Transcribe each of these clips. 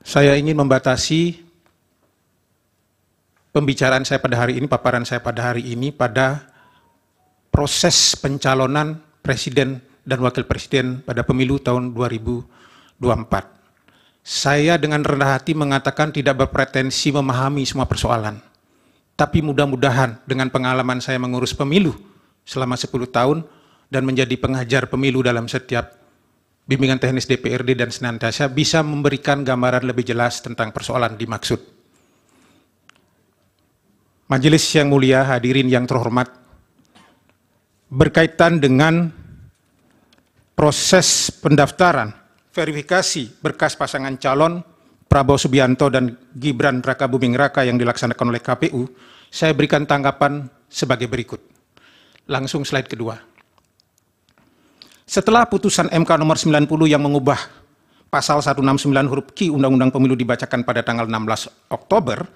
Saya ingin membatasi pembicaraan saya pada hari ini, paparan saya pada hari ini pada proses pencalonan presiden dan wakil presiden pada pemilu tahun 2024. Saya dengan rendah hati mengatakan tidak berpretensi memahami semua persoalan. Tapi mudah-mudahan dengan pengalaman saya mengurus pemilu selama 10 tahun dan menjadi pengajar pemilu dalam setiap bimbingan teknis DPRD dan senantiasa bisa memberikan gambaran lebih jelas tentang persoalan dimaksud. Majelis yang mulia, hadirin yang terhormat, berkaitan dengan proses pendaftaran, verifikasi berkas pasangan calon Prabowo Subianto dan Gibran Rakabuming Raka yang dilaksanakan oleh KPU, saya berikan tanggapan sebagai berikut. Langsung slide kedua. Setelah putusan MK nomor 90 yang mengubah pasal 169 huruf Q Undang-Undang Pemilu dibacakan pada tanggal 16 Oktober,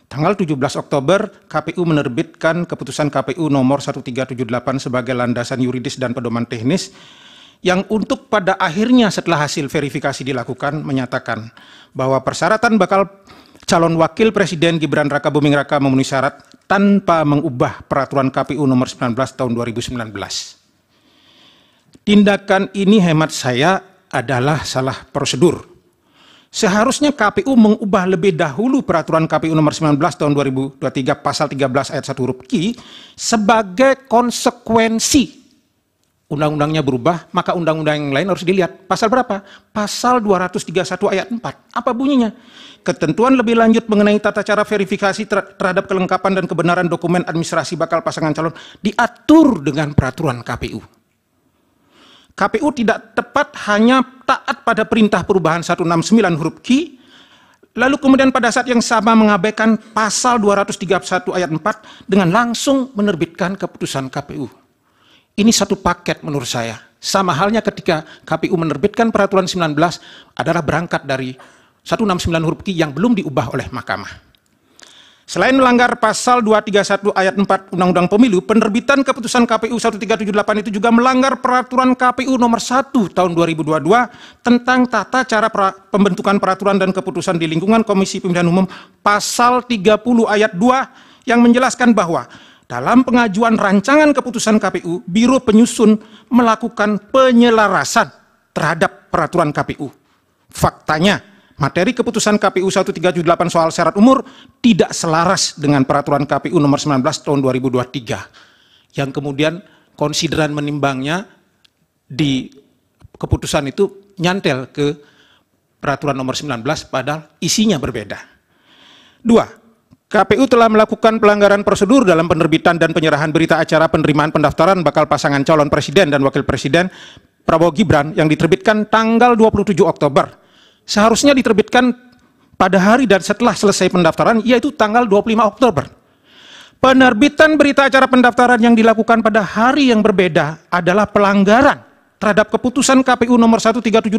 tanggal 17 Oktober KPU menerbitkan keputusan KPU nomor 1378 sebagai landasan yuridis dan pedoman teknis yang untuk pada akhirnya setelah hasil verifikasi dilakukan menyatakan bahwa persyaratan bakal calon wakil presiden Gibran Rakabuming Raka memenuhi syarat tanpa mengubah peraturan KPU nomor 19 tahun 2019. Tindakan ini hemat saya adalah salah prosedur. Seharusnya KPU mengubah lebih dahulu peraturan KPU nomor 19 tahun 2023 pasal 13 ayat 1 huruf Q sebagai konsekuensi undang-undangnya berubah, maka undang-undang yang lain harus dilihat. Pasal berapa? Pasal 231 ayat 4. Apa bunyinya? Ketentuan lebih lanjut mengenai tata cara verifikasi terhadap kelengkapan dan kebenaran dokumen administrasi bakal pasangan calon diatur dengan peraturan KPU. KPU tidak tepat hanya taat pada perintah perubahan 169 huruf Q, lalu kemudian pada saat yang sama mengabaikan pasal 231 ayat 4 dengan langsung menerbitkan keputusan KPU. Ini satu paket menurut saya. Sama halnya ketika KPU menerbitkan peraturan 19 adalah berangkat dari 169 huruf Q yang belum diubah oleh Mahkamah. Selain melanggar pasal 231 ayat 4 Undang-Undang Pemilu, penerbitan keputusan KPU 1378 itu juga melanggar peraturan KPU nomor 1 tahun 2022 tentang tata cara pembentukan peraturan dan keputusan di lingkungan Komisi Pemilihan Umum pasal 30 ayat 2 yang menjelaskan bahwa dalam pengajuan rancangan keputusan KPU, Biro Penyusun melakukan penyelarasan terhadap peraturan KPU. Faktanya, materi keputusan KPU 1378 soal syarat umur tidak selaras dengan peraturan KPU nomor 19 tahun 2023. Yang kemudian konsideran menimbangnya di keputusan itu nyantel ke peraturan nomor 19 padahal isinya berbeda. 2. KPU telah melakukan pelanggaran prosedur dalam penerbitan dan penyerahan berita acara penerimaan pendaftaran bakal pasangan calon presiden dan wakil presiden Prabowo Gibran yang diterbitkan tanggal 27 Oktober. Seharusnya diterbitkan pada hari dan setelah selesai pendaftaran, yaitu tanggal 25 Oktober. Penerbitan berita acara pendaftaran yang dilakukan pada hari yang berbeda adalah pelanggaran terhadap keputusan KPU nomor 1378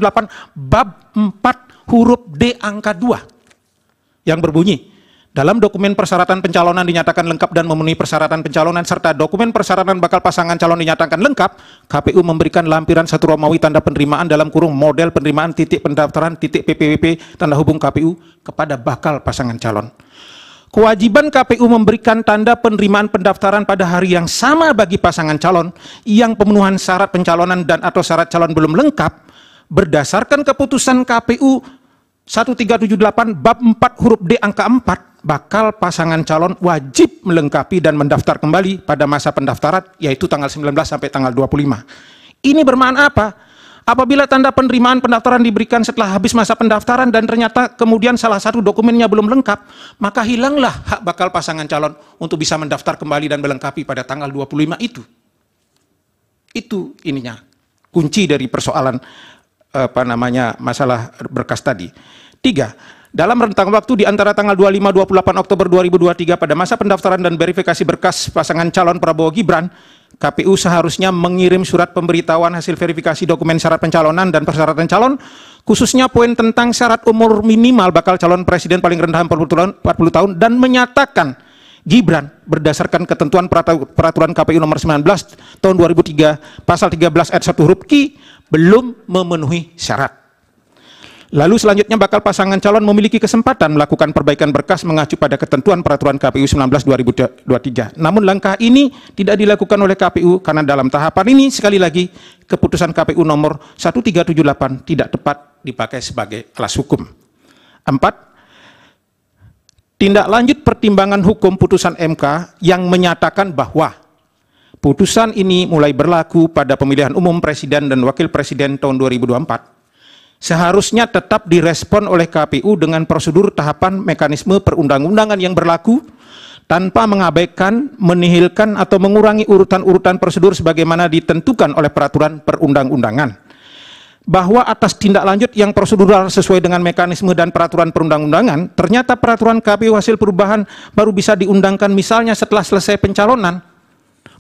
bab 4 huruf D angka 2 yang berbunyi, dalam dokumen persyaratan pencalonan dinyatakan lengkap dan memenuhi persyaratan pencalonan serta dokumen persyaratan bakal pasangan calon dinyatakan lengkap, KPU memberikan lampiran 1 Romawi tanda penerimaan dalam kurung model penerimaan titik pendaftaran titik PPWP tanda hubung KPU kepada bakal pasangan calon. Kewajiban KPU memberikan tanda penerimaan pendaftaran pada hari yang sama bagi pasangan calon yang pemenuhan syarat pencalonan dan atau syarat calon belum lengkap berdasarkan keputusan KPU 1378 bab 4 huruf D angka 4, bakal pasangan calon wajib melengkapi dan mendaftar kembali pada masa pendaftaran, yaitu tanggal 19 sampai tanggal 25. Ini bermakna apa? Apabila tanda penerimaan pendaftaran diberikan setelah habis masa pendaftaran dan ternyata kemudian salah satu dokumennya belum lengkap, maka hilanglah hak bakal pasangan calon untuk bisa mendaftar kembali dan melengkapi pada tanggal 25 itu. Itu ininya, kunci dari persoalan masalah berkas tadi. 3. Dalam rentang waktu di antara tanggal 25-28 Oktober 2023 pada masa pendaftaran dan verifikasi berkas pasangan calon Prabowo Gibran, KPU seharusnya mengirim surat pemberitahuan hasil verifikasi dokumen syarat pencalonan dan persyaratan calon, khususnya poin tentang syarat umur minimal bakal calon presiden paling rendah 40 tahun dan menyatakan Gibran berdasarkan ketentuan peraturan KPU nomor 19 tahun 2003 pasal 13 ayat 1 huruf Q belum memenuhi syarat. Lalu selanjutnya bakal pasangan calon memiliki kesempatan melakukan perbaikan berkas mengacu pada ketentuan peraturan KPU 19/2023. Namun langkah ini tidak dilakukan oleh KPU karena dalam tahapan ini sekali lagi keputusan KPU nomor 1378 tidak tepat dipakai sebagai alas hukum. 4. Tindak lanjut pertimbangan hukum putusan MK yang menyatakan bahwa putusan ini mulai berlaku pada pemilihan umum presiden dan wakil presiden tahun 2024 seharusnya tetap direspon oleh KPU dengan prosedur tahapan mekanisme perundang-undangan yang berlaku tanpa mengabaikan, menihilkan, atau mengurangi urutan-urutan prosedur sebagaimana ditentukan oleh peraturan perundang-undangan. Bahwa atas tindak lanjut yang prosedural sesuai dengan mekanisme dan peraturan perundang-undangan, ternyata peraturan KPU hasil perubahan baru bisa diundangkan misalnya setelah selesai pencalonan.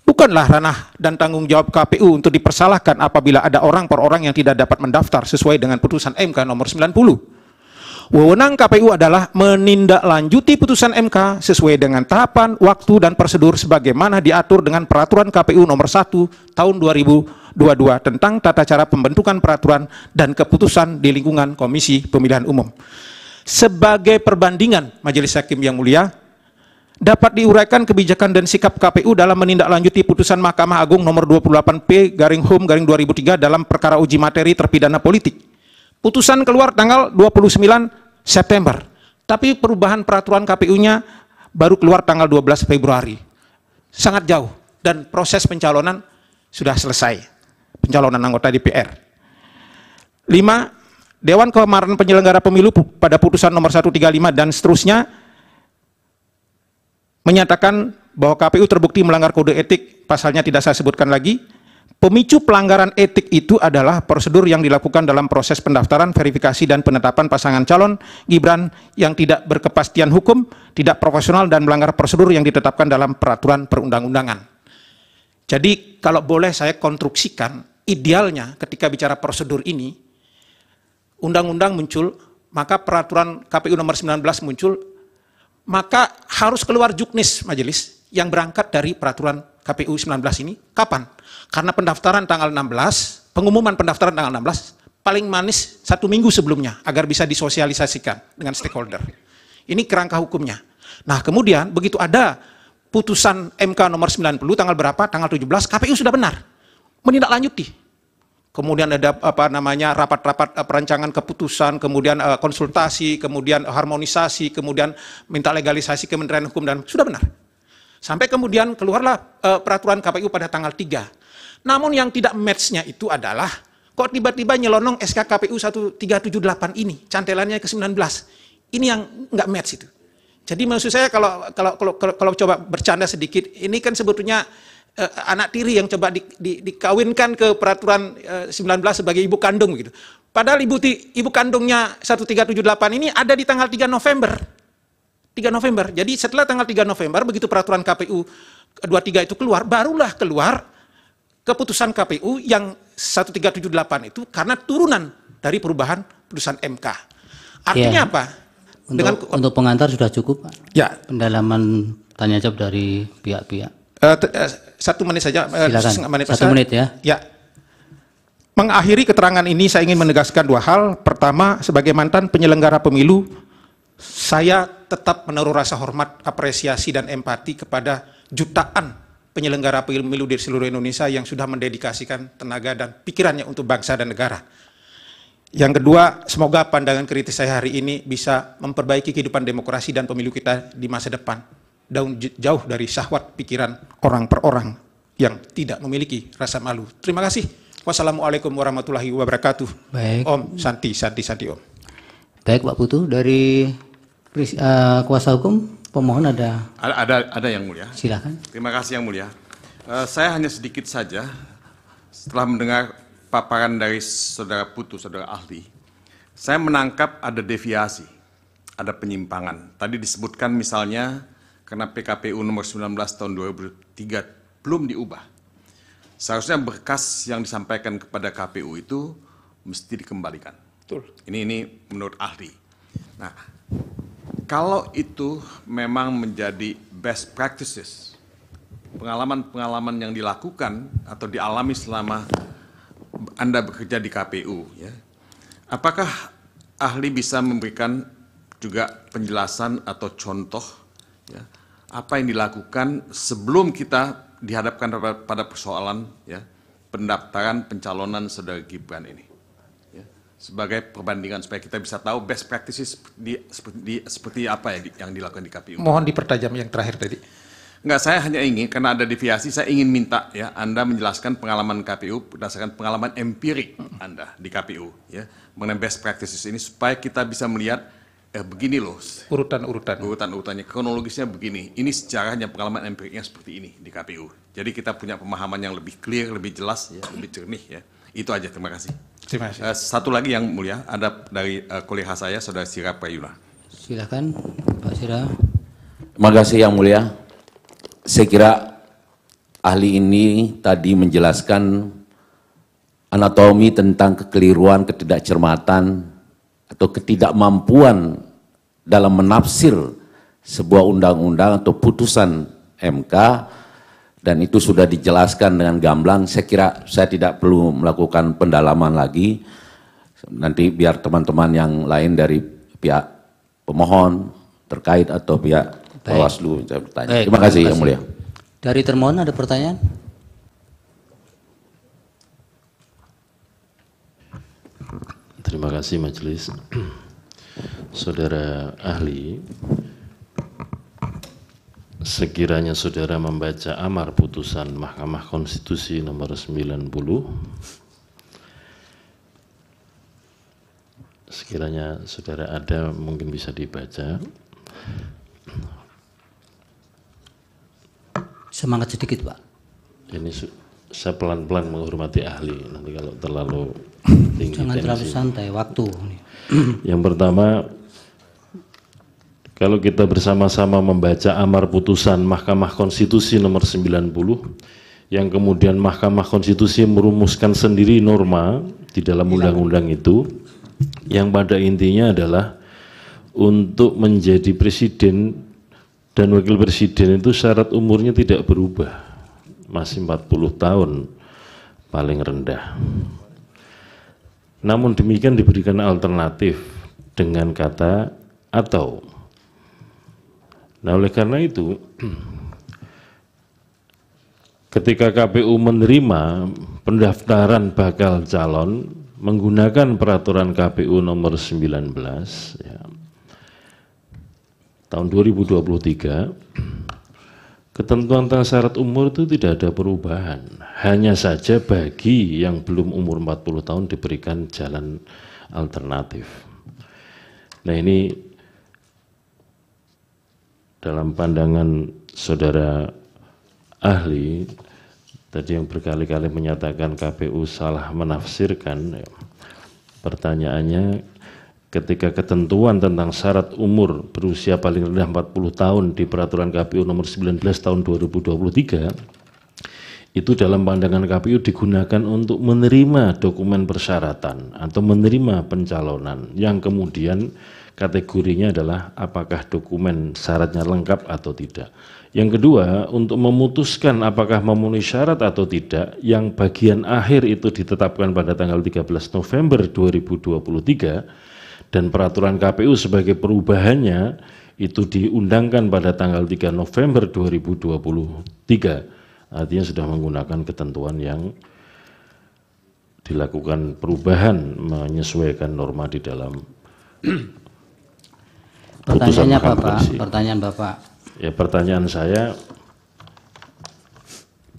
Bukanlah ranah dan tanggung jawab KPU untuk dipersalahkan apabila ada orang per orang yang tidak dapat mendaftar sesuai dengan putusan MK nomor 90. Wewenang KPU adalah menindaklanjuti putusan MK sesuai dengan tahapan, waktu, dan prosedur sebagaimana diatur dengan peraturan KPU nomor 1 tahun 2022 tentang tata cara pembentukan peraturan dan keputusan di lingkungan Komisi Pemilihan Umum. Sebagai perbandingan, Majelis Hakim yang mulia, dapat diuraikan kebijakan dan sikap KPU dalam menindaklanjuti putusan Mahkamah Agung nomor 28P/Hum/2003 dalam perkara uji materi terpidana politik. Putusan keluar tanggal 29 September, tapi perubahan peraturan KPU-nya baru keluar tanggal 12 Februari. Sangat jauh, dan proses pencalonan sudah selesai. Pencalonan anggota DPR. 5. Dewan Kehormatan Penyelenggara Pemilu pada putusan nomor 135 dan seterusnya menyatakan bahwa KPU terbukti melanggar kode etik, pasalnya tidak saya sebutkan lagi. Pemicu pelanggaran etik itu adalah prosedur yang dilakukan dalam proses pendaftaran, verifikasi, dan penetapan pasangan calon Gibran yang tidak berkepastian hukum, tidak profesional, dan melanggar prosedur yang ditetapkan dalam peraturan perundang-undangan. Jadi kalau boleh saya konstruksikan, idealnya ketika bicara prosedur ini, undang-undang muncul, maka peraturan KPU nomor 19 muncul, maka harus keluar juknis majelis yang berangkat dari peraturan KPU 19 ini. Kapan? Karena pendaftaran tanggal 16, pengumuman pendaftaran tanggal 16, paling manis 1 minggu sebelumnya, agar bisa disosialisasikan dengan stakeholder. Ini kerangka hukumnya. Nah kemudian begitu ada putusan MK nomor 90 tanggal berapa? Tanggal 17, KPU sudah benar menindaklanjuti. Kemudian ada rapat-rapat perancangan keputusan, kemudian konsultasi, kemudian harmonisasi, kemudian minta legalisasi Kementerian Hukum, dan sudah benar. Sampai kemudian keluarlah peraturan KPU pada tanggal 3. Namun yang tidak match-nya itu adalah kok tiba-tiba nyelonong SK KPU 1378 ini, cantelannya ke 19. Ini yang nggak match itu. Jadi maksud saya kalau coba bercanda sedikit, ini kan sebetulnya anak tiri yang coba dikawinkan ke peraturan 19 sebagai ibu kandung gitu. Padahal ibu kandungnya 1378 ini ada di tanggal 3 November. 3 November. Jadi setelah tanggal 3 November begitu peraturan KPU 23 itu keluar, barulah keluar keputusan KPU yang 1378 itu karena turunan dari perubahan putusan MK. Artinya apa? Untuk pengantar sudah cukup, Pak? Ya. Pendalaman tanya jawab dari pihak-pihak. 1 menit saja. Silakan. 1 menit ya. Ya. Mengakhiri keterangan ini saya ingin menegaskan 2 hal. Pertama, sebagai mantan penyelenggara pemilu, saya tetap menaruh rasa hormat, apresiasi, dan empati kepada jutaan penyelenggara pemilu di seluruh Indonesia yang sudah mendedikasikan tenaga dan pikirannya untuk bangsa dan negara. Yang kedua, semoga pandangan kritis saya hari ini bisa memperbaiki kehidupan demokrasi dan pemilu kita di masa depan. Jauh dari syahwat pikiran orang per orang yang tidak memiliki rasa malu. Terima kasih. Wassalamualaikum warahmatullahi wabarakatuh. Baik. Om Santi Om. Baik Pak Putu, dari kuasa hukum pemohon ada yang mulia. Silakan. Terima kasih yang mulia. Saya hanya sedikit saja setelah mendengar paparan dari saudara Putu, saudara ahli, saya menangkap ada deviasi, ada penyimpangan. Tadi disebutkan misalnya karena PKPU nomor 19 tahun 2003 belum diubah. Seharusnya berkas yang disampaikan kepada KPU itu mesti dikembalikan. Betul. Ini menurut ahli. Nah, kalau itu memang menjadi best practices, pengalaman-pengalaman yang dilakukan atau dialami selama Anda bekerja di KPU, ya, apakah ahli bisa memberikan juga penjelasan atau contoh ya, apa yang dilakukan sebelum kita dihadapkan pada persoalan ya, pendaftaran pencalonan saudara Gibran ini. Ya, sebagai perbandingan supaya kita bisa tahu best practices seperti apa ya yang dilakukan di KPU. Mohon dipertajam yang terakhir tadi. Enggak, saya hanya ingin, karena ada deviasi, saya ingin minta ya Anda menjelaskan pengalaman KPU berdasarkan pengalaman empirik Anda di KPU ya, mengenai best practices ini supaya kita bisa melihat begini loh urutan-urutannya, kronologisnya begini. Ini sejarahnya, pengalaman empiriknya seperti ini di KPU. Jadi kita punya pemahaman yang lebih clear, lebih jelas, ya, lebih jernih ya. Itu aja, terima kasih. Terima kasih. Satu lagi yang mulia, ada dari kolega saya, Saudara Sira Prayuna. Silakan, Pak Sira. Terima kasih yang mulia. Saya kira ahli ini tadi menjelaskan anatomi tentang kekeliruan, ketidakcermatan, atau ketidakmampuan dalam menafsir sebuah undang-undang atau putusan MK, dan itu sudah dijelaskan dengan gamblang. Saya kira saya tidak perlu melakukan pendalaman lagi. Nanti biar teman-teman yang lain dari pihak pemohon terkait atau pihak Bawaslu saya bertanya. Terima kasih yang mulia. Dari termohon ada pertanyaan? Terima kasih majelis. Saudara ahli, sekiranya saudara membaca amar putusan Mahkamah Konstitusi nomor 90, sekiranya saudara ada mungkin bisa dibaca. Semangat sedikit, Pak. Ini saya pelan-pelan menghormati ahli, nanti kalau terlalu tinggi jangan tensi. terlalu santai, waktu. Yang pertama, kalau kita bersama-sama membaca amar putusan Mahkamah Konstitusi nomor 90, yang kemudian Mahkamah Konstitusi merumuskan sendiri norma di dalam undang-undang itu, yang pada intinya adalah untuk menjadi presiden dan wakil presiden itu syarat umurnya tidak berubah, masih 40 tahun paling rendah. Namun demikian diberikan alternatif dengan kata atau. Nah, oleh karena itu ketika KPU menerima pendaftaran bakal calon menggunakan peraturan KPU nomor 19 ya, tahun 2023, ketentuan tentang syarat umur itu tidak ada perubahan. Hanya saja bagi yang belum umur 40 tahun diberikan jalan alternatif. Nah, ini dalam pandangan saudara ahli, tadi yang berkali-kali menyatakan KPU salah menafsirkan, ya, pertanyaannya, ketika ketentuan tentang syarat umur berusia paling rendah 40 tahun di peraturan KPU nomor 19 tahun 2023, itu dalam pandangan KPU digunakan untuk menerima dokumen persyaratan atau menerima pencalonan yang kemudian kategorinya adalah apakah dokumen syaratnya lengkap atau tidak. Yang kedua, untuk memutuskan apakah memenuhi syarat atau tidak, yang bagian akhir itu ditetapkan pada tanggal 13 November 2023, dan peraturan KPU sebagai perubahannya itu diundangkan pada tanggal 3 November 2023. Artinya sudah menggunakan ketentuan yang dilakukan perubahan menyesuaikan norma di dalam putusan Mahkamah Konstitusi. Pertanyaan Bapak. Ya, pertanyaan saya,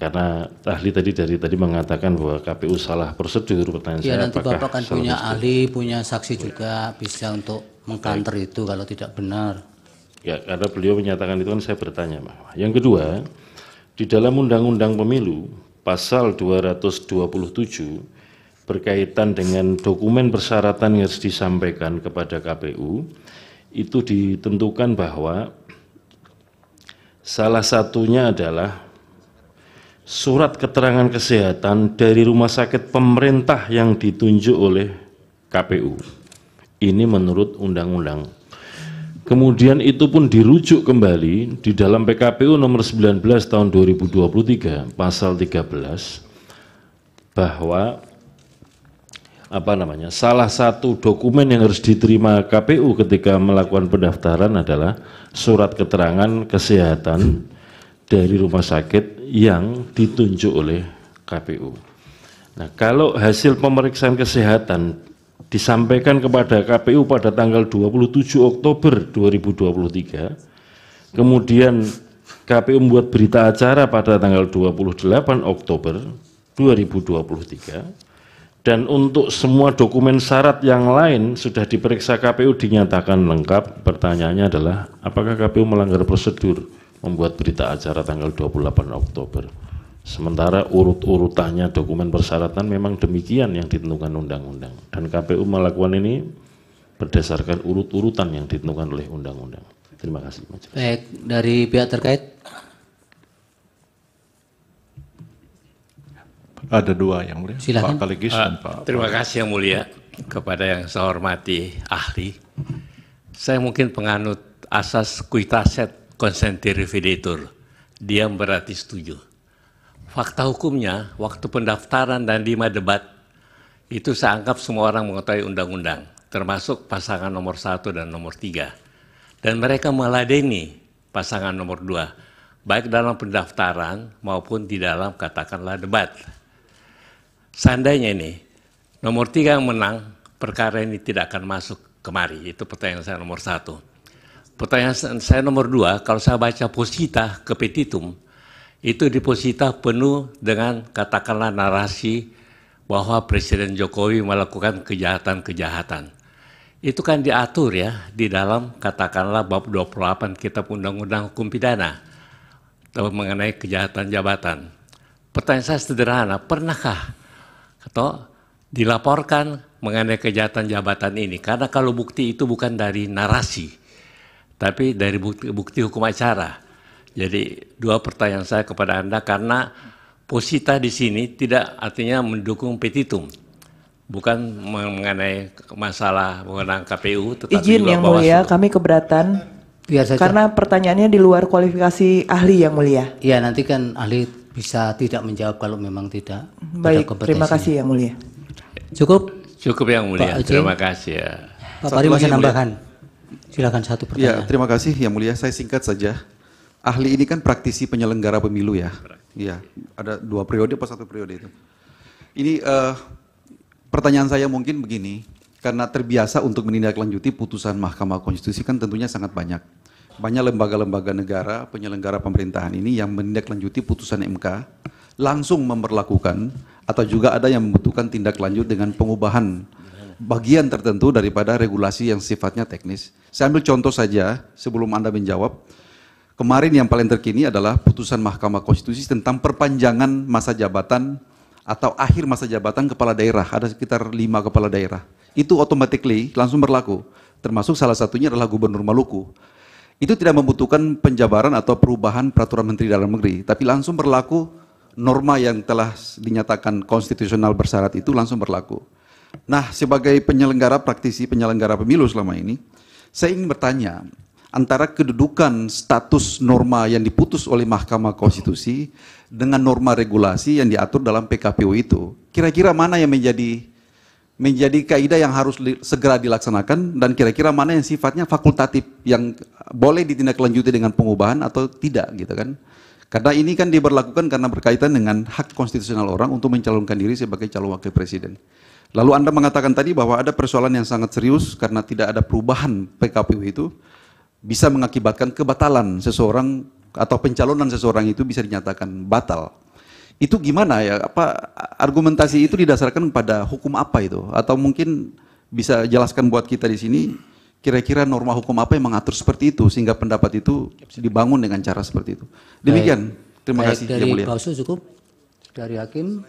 karena ahli tadi mengatakan bahwa KPU salah prosedur, pertanyaan ya, saya nanti apakah Bapak kan punya ahli, punya saksi juga, bisa untuk mengkanter itu kalau tidak benar. Ya, karena beliau menyatakan itu kan saya bertanya. Yang kedua, di dalam Undang-Undang Pemilu pasal 227 berkaitan dengan dokumen persyaratan yang harus disampaikan kepada KPU, itu ditentukan bahwa salah satunya adalah surat keterangan kesehatan dari rumah sakit pemerintah yang ditunjuk oleh KPU. Ini menurut undang-undang. Kemudian itu pun dirujuk kembali di dalam PKPU nomor 19 tahun 2023 pasal 13 bahwa salah satu dokumen yang harus diterima KPU ketika melakukan pendaftaran adalah surat keterangan kesehatan dari rumah sakit yang ditunjuk oleh KPU. Nah, kalau hasil pemeriksaan kesehatan disampaikan kepada KPU pada tanggal 27 Oktober 2023, kemudian KPU membuat berita acara pada tanggal 28 Oktober 2023, dan untuk semua dokumen syarat yang lain sudah diperiksa KPU dinyatakan lengkap, pertanyaannya adalah apakah KPU melanggar prosedur membuat berita acara tanggal 28 Oktober? Sementara urut-urutannya dokumen persyaratan memang demikian yang ditentukan undang-undang, dan KPU melakukan ini berdasarkan urut-urutan yang ditentukan oleh undang-undang. Terima kasih. Baik, dari pihak terkait. Ada dua yang mulia. Silakan. Pak Kaligis dan Pak. Terima kasih yang mulia kepada yang saya hormati ahli. Saya mungkin penganut asas quitaset consentire videtur. Diam berarti setuju. Fakta hukumnya, waktu pendaftaran dan 5 debat, itu saya anggap semua orang mengetahui undang-undang, termasuk pasangan nomor 1 dan nomor 3. Dan mereka meladeni pasangan nomor 2, baik dalam pendaftaran maupun di dalam katakanlah debat. Seandainya ini, nomor 3 yang menang, perkara ini tidak akan masuk kemari. Itu pertanyaan saya nomor 1. Pertanyaan saya nomor 2, kalau saya baca posita ke petitum, itu diposita penuh dengan katakanlah narasi bahwa Presiden Jokowi melakukan kejahatan-kejahatan. Itu kan diatur ya di dalam katakanlah bab 28 Kitab Undang-Undang Hukum Pidana mengenai kejahatan jabatan. Pertanyaan saya sederhana, pernahkah atau dilaporkan mengenai kejahatan jabatan ini? Karena kalau bukti itu bukan dari narasi, tapi dari bukti hukum acara. Jadi dua pertanyaan saya kepada Anda, karena posita di sini tidak artinya mendukung petitum, bukan mengenai masalah mengenai KPU, tetapi izin juga yang mulia, kami keberatan karena pertanyaannya di luar kualifikasi ahli yang mulia. Iya, nanti kan ahli bisa tidak menjawab kalau memang tidak. Baik, terima kasih yang mulia. Cukup yang mulia. Terima kasih ya. Pak Pari masih nambahkan. Silakan satu pertanyaan. Ya, terima kasih yang mulia. Saya singkat saja. Ahli ini kan praktisi penyelenggara pemilu ya. Iya, ada 2 periode apa 1 periode itu. Ini pertanyaan saya mungkin begini, karena terbiasa untuk menindaklanjuti putusan Mahkamah Konstitusi kan tentunya sangat banyak. Banyak lembaga-lembaga negara, penyelenggara pemerintahan ini yang menindaklanjuti putusan MK, langsung memperlakukan atau juga ada yang membutuhkan tindak lanjut dengan pengubahan bagian tertentu daripada regulasi yang sifatnya teknis. Saya ambil contoh saja sebelum Anda menjawab. Kemarin yang paling terkini adalah putusan Mahkamah Konstitusi tentang perpanjangan masa jabatan atau akhir masa jabatan kepala daerah. Ada sekitar 5 kepala daerah. Itu automatically langsung berlaku. Termasuk salah satunya adalah Gubernur Maluku. Itu tidak membutuhkan penjabaran atau perubahan peraturan Menteri Dalam Negeri, tapi langsung berlaku norma yang telah dinyatakan konstitusional bersyarat itu langsung berlaku. Nah, sebagai penyelenggara, praktisi penyelenggara pemilu selama ini, saya ingin bertanya, antara kedudukan status norma yang diputus oleh Mahkamah Konstitusi dengan norma regulasi yang diatur dalam PKPU itu, kira-kira mana yang menjadi kaidah yang harus segera dilaksanakan, dan kira-kira mana yang sifatnya fakultatif yang boleh ditindaklanjuti dengan pengubahan atau tidak gitu kan? Karena ini kan diberlakukan karena berkaitan dengan hak konstitusional orang untuk mencalonkan diri sebagai calon wakil presiden. Lalu Anda mengatakan tadi bahwa ada persoalan yang sangat serius karena tidak ada perubahan PKPU itu, bisa mengakibatkan kebatalan seseorang atau pencalonan seseorang itu bisa dinyatakan batal. Itu gimana ya? Apa argumentasi itu didasarkan pada hukum apa itu? Atau mungkin bisa jelaskan buat kita di sini, kira-kira norma hukum apa yang mengatur seperti itu sehingga pendapat itu dibangun dengan cara seperti itu. Demikian. Terima kasih. Dari Pak Oso cukup. Dari Hakim.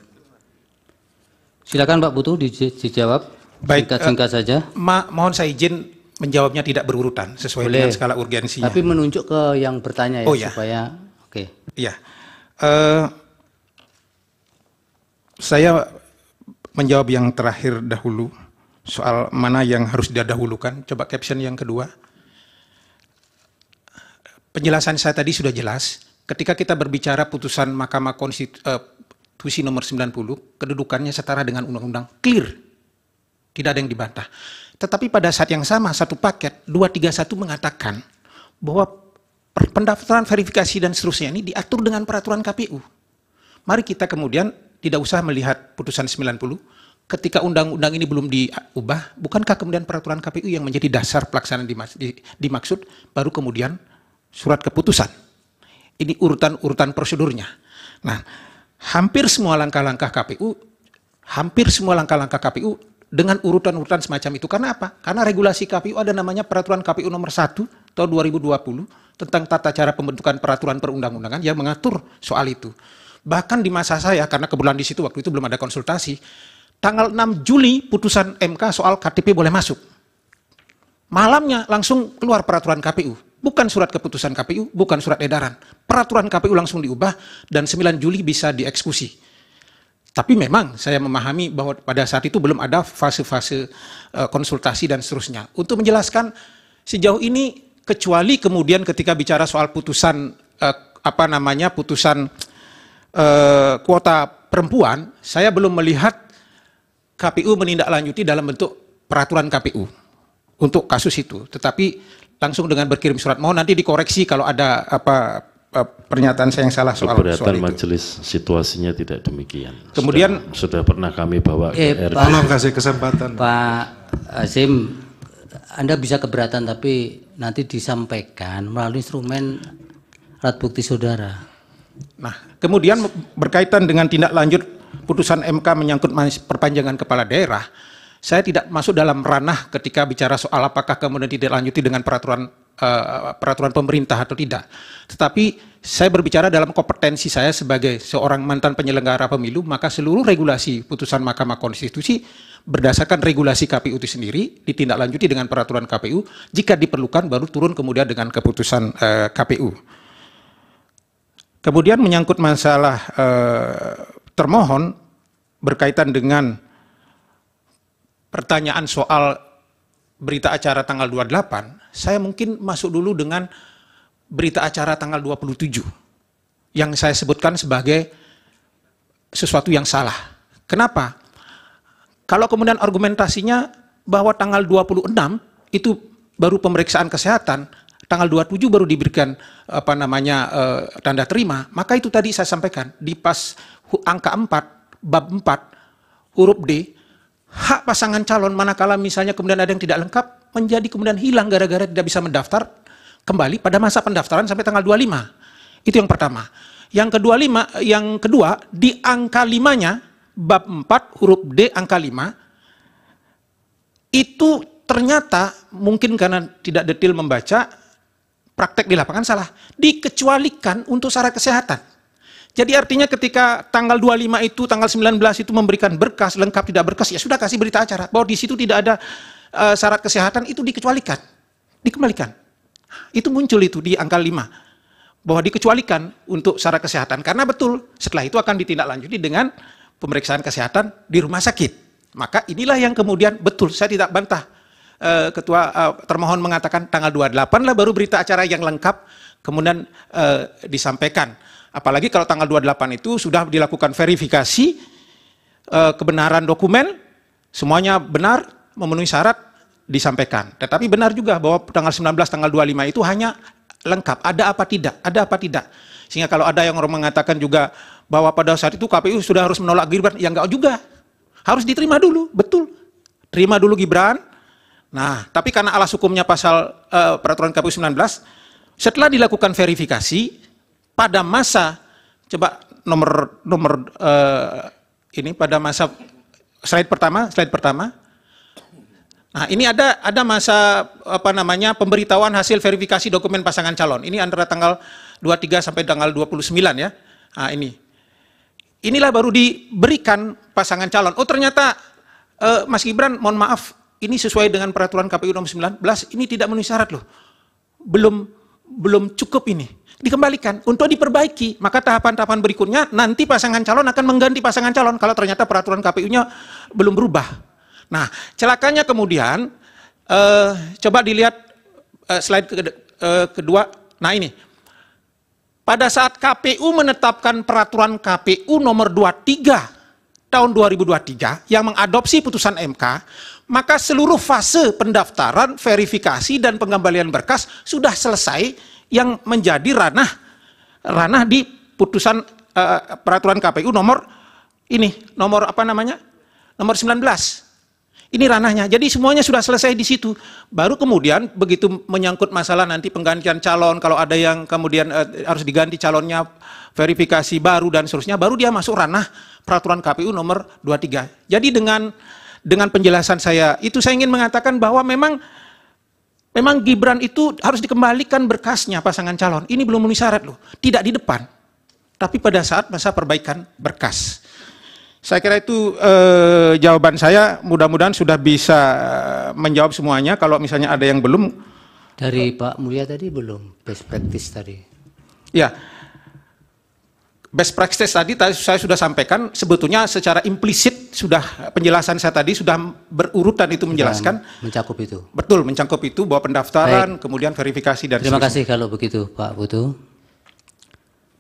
Silakan Pak Putu dijawab. Baik, singkat saja. Mohon saya izin menjawabnya tidak berurutan sesuai dengan skala urgensinya. Tapi menunjuk ke yang bertanya ya, supaya oke. Iya. Saya menjawab yang terakhir dahulu soal mana yang harus didahulukan. Coba caption yang kedua. Penjelasan saya tadi sudah jelas. Ketika kita berbicara putusan Mahkamah Konstitusi nomor 90, kedudukannya setara dengan undang-undang, clear. Tidak ada yang dibantah. Tetapi pada saat yang sama, satu paket, 231 mengatakan bahwa pendaftaran verifikasi dan seterusnya ini diatur dengan peraturan KPU. Mari kita kemudian tidak usah melihat putusan 90, ketika undang-undang ini belum diubah, bukankah kemudian peraturan KPU yang menjadi dasar pelaksanaan dimaksud, baru kemudian surat keputusan. Ini urutan-urutan prosedurnya. Nah, hampir semua langkah-langkah KPU dengan urutan-urutan semacam itu. Karena apa? Karena regulasi KPU ada namanya Peraturan KPU nomor 1 tahun 2020 tentang tata cara pembentukan peraturan perundang-undangan yang mengatur soal itu. Bahkan di masa saya, karena kebetulan di situ waktu itu belum ada konsultasi, tanggal 6 Juli putusan MK soal KTP boleh masuk. Malamnya langsung keluar peraturan KPU. Bukan surat keputusan KPU, bukan surat edaran. Peraturan KPU langsung diubah dan 9 Juli bisa dieksekusi. Tapi memang saya memahami bahwa pada saat itu belum ada fase-fase konsultasi dan seterusnya. Untuk menjelaskan sejauh ini, kecuali kemudian ketika bicara soal putusan putusan kuota perempuan, saya belum melihat KPU menindaklanjuti dalam bentuk peraturan KPU untuk kasus itu. Tetapi langsung dengan berkirim surat, mohon nanti dikoreksi kalau ada pernyataan saya yang salah soal itu. Keberatan majelis situasinya tidak demikian. Kemudian sudah pernah kami bawa ke RT. Tolong kasih kesempatan. Pak Hasim, Anda bisa keberatan tapi nanti disampaikan melalui instrumen alat bukti saudara. Nah, kemudian berkaitan dengan tindak lanjut putusan MK menyangkut perpanjangan kepala daerah, saya tidak masuk dalam ranah ketika bicara soal apakah kemudian tidak lanjuti dengan peraturan pemerintah atau tidak. Tetapi saya berbicara dalam kompetensi saya sebagai seorang mantan penyelenggara pemilu, maka seluruh regulasi putusan Mahkamah Konstitusi berdasarkan regulasi KPU itu sendiri ditindaklanjuti dengan peraturan KPU, jika diperlukan baru turun kemudian dengan keputusan KPU. Kemudian menyangkut masalah termohon berkaitan dengan pertanyaan soal berita acara tanggal 28, saya mungkin masuk dulu dengan berita acara tanggal 27 yang saya sebutkan sebagai sesuatu yang salah. Kenapa? Kalau kemudian argumentasinya bahwa tanggal 26 itu baru pemeriksaan kesehatan, tanggal 27 baru diberikan tanda terima, maka itu tadi saya sampaikan di pas angka 4 bab 4 huruf D, hak pasangan calon manakala misalnya kemudian ada yang tidak lengkap menjadi kemudian hilang gara-gara tidak bisa mendaftar kembali pada masa pendaftaran sampai tanggal 25. Itu yang pertama. Yang kedua di angka 5-nya bab 4 huruf D angka 5 itu ternyata mungkin karena tidak detail membaca, praktek di lapangan salah, dikecualikan untuk syarat kesehatan. Jadi artinya ketika tanggal 25 itu, tanggal 19 itu memberikan berkas, lengkap tidak berkas, ya sudah kasih berita acara. Bahwa di situ tidak ada syarat kesehatan, itu dikecualikan, dikembalikan. Itu muncul itu di angka 5. Bahwa dikecualikan untuk syarat kesehatan. Karena betul, setelah itu akan ditindaklanjuti dengan pemeriksaan kesehatan di rumah sakit. Maka inilah yang kemudian betul, saya tidak bantah. Ketua termohon mengatakan tanggal 28 lah baru berita acara yang lengkap, kemudian disampaikan. Apalagi kalau tanggal 28 itu sudah dilakukan verifikasi kebenaran dokumen, semuanya benar, memenuhi syarat, disampaikan. Tetapi benar juga bahwa tanggal 19, tanggal 25 itu hanya lengkap, ada apa tidak. Sehingga kalau ada yang orang mengatakan juga bahwa pada saat itu KPU sudah harus menolak Gibran, ya enggak juga. Harus diterima dulu, betul. Terima dulu Gibran. Nah, tapi karena alas hukumnya pasal peraturan KPU 19, setelah dilakukan verifikasi, pada masa coba pada masa slide pertama. Nah, ini ada masa pemberitahuan hasil verifikasi dokumen pasangan calon. Ini antara tanggal 23 sampai tanggal 29 ya. Nah, inilah baru diberikan pasangan calon. Oh, ternyata Mas Gibran, mohon maaf, ini sesuai dengan peraturan KPU nomor 19, ini tidak memenuhi syarat loh. Belum cukup ini. Dikembalikan untuk diperbaiki, maka tahapan-tahapan berikutnya nanti pasangan calon akan mengganti pasangan calon kalau ternyata peraturan KPU-nya belum berubah. Nah, celakanya kemudian coba dilihat slide kedua. Nah, ini pada saat KPU menetapkan peraturan KPU nomor 23 tahun 2023 yang mengadopsi putusan MK, maka seluruh fase pendaftaran, verifikasi, dan pengembalian berkas sudah selesai yang menjadi ranah di putusan peraturan KPU nomor 19. Ini ranahnya. Jadi semuanya sudah selesai di situ. Baru kemudian begitu menyangkut masalah nanti penggantian calon, kalau ada yang kemudian harus diganti calonnya, verifikasi baru dan seterusnya, baru dia masuk ranah peraturan KPU nomor 23. Jadi dengan penjelasan saya itu saya ingin mengatakan bahwa memang Gibran itu harus dikembalikan berkasnya pasangan calon. Ini belum memenuhi syarat loh. Tidak di depan, tapi pada saat masa perbaikan berkas. Saya kira itu jawaban saya, mudah-mudahan sudah bisa menjawab semuanya. Kalau misalnya ada yang belum. Dari Pak Mulya tadi belum, best practice tadi. Ya, best practice tadi saya sudah sampaikan, sebetulnya secara implisit sudah penjelasan saya tadi sudah berurutan itu menjelaskan. Mencakup itu. Betul, mencakup itu bahwa pendaftaran, kemudian verifikasi dan terima kasih kalau begitu Pak Putu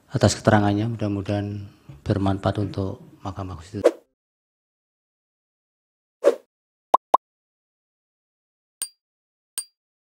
atas keterangannya, mudah-mudahan bermanfaat untuk Mahkamah Konstitusi.